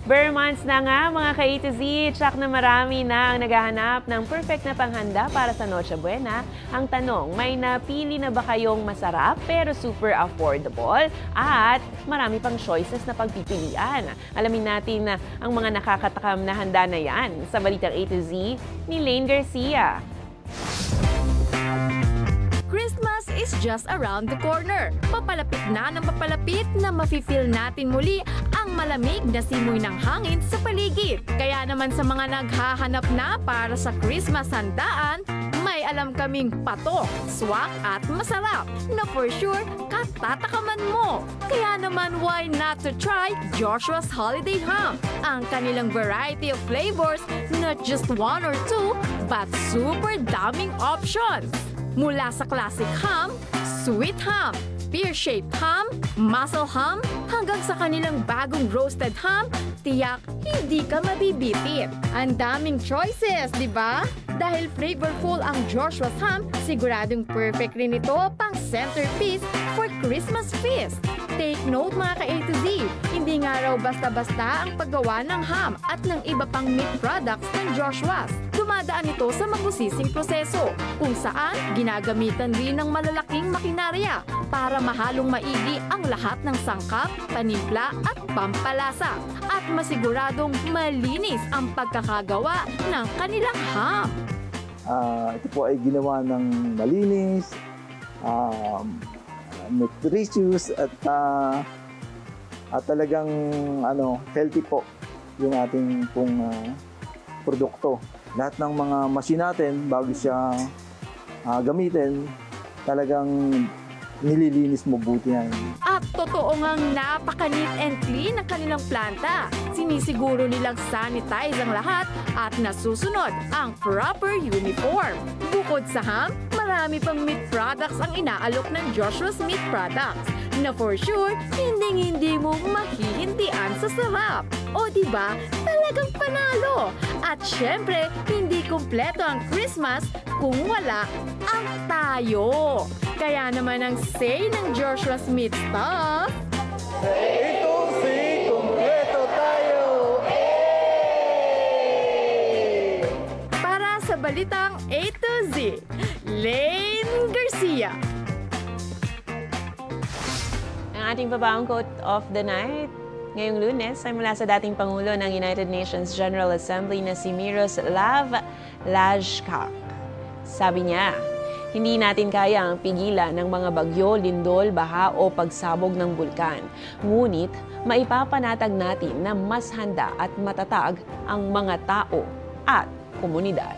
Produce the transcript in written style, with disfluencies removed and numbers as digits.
Bare months na nga mga ka-A to Z, tsak na marami na ang naghahanap ng perfect na panghanda para sa Noche Buena. Ang tanong, may napili na ba kayong masarap pero super affordable at marami pang choices na pagpipilian? Alamin natin na ang mga nakakatakam na handa na yan sa Balitang A to Z ni Lane Garcia. Christmas is just around the corner. Papalapit na ng papalapit na mafe-feel natin muli ang malamig na simoy ng hangin sa paligid. Kaya naman sa mga naghahanap na para sa Christmas handaan, may alam kaming patok, swak at masarap na for sure katatakaman mo. Kaya naman why not to try Joshua's Holiday Ham? Ang kanilang variety of flavors, not just one or two, but super daming options. Mula sa classic ham, sweet ham, pear-shaped ham, mussel ham, hanggang sa kanilang bagong roasted ham, tiyak hindi ka mabibitit. Ang daming choices, di ba? Dahil flavorful ang Joshua's ham, siguradong perfect rin ito pang centerpiece for Christmas feast. Take note mga ka-A to Z, hindi nga raw basta-basta ang paggawa ng ham at ng iba pang meat products ng Joshua's. Dumadaan ito sa mabusising proseso, kung saan ginagamitan rin ng malalaking makinarya para mahalong maigi ang lahat ng sangkap, panimpla at pampalasa at masiguradong malinis ang pagkakagawa ng kanilang ham. Ito po ay ginawa ng malinis, nutritious at talagang healthy po yung ating pong produkto. Lahat ng mga machine natin bago siya gamitin, talagang nililinis mabuti yan. At totoo ngang napaka-neat and clean ang kanilang planta. Sinisiguro nilang sanitize ang lahat at nasusunod ang proper uniform. Bukod sa ham, marami pang meat products ang inaalok ng Joshua's Meat Products na for sure hindi mo mahihindian sa sarap. O diba, talagang panalo. At syempre, hindi kumpleto ang Christmas kung wala ang tayo. Kaya naman ang say ng Joshua's Meat Stuff, Ito si kumpleto tayo! para sa Balitang A to Z, Lane Garcia. Ang ating pabaong quote of the night ngayong Lunes ay mula sa dating Pangulo ng United Nations General Assembly na si Miroslav Lajčák. Sabi niya, hindi natin kayang pigilan ng mga bagyo, lindol, baha o pagsabog ng bulkan. Ngunit maipapanatag natin na mas handa at matatag ang mga tao at komunidad.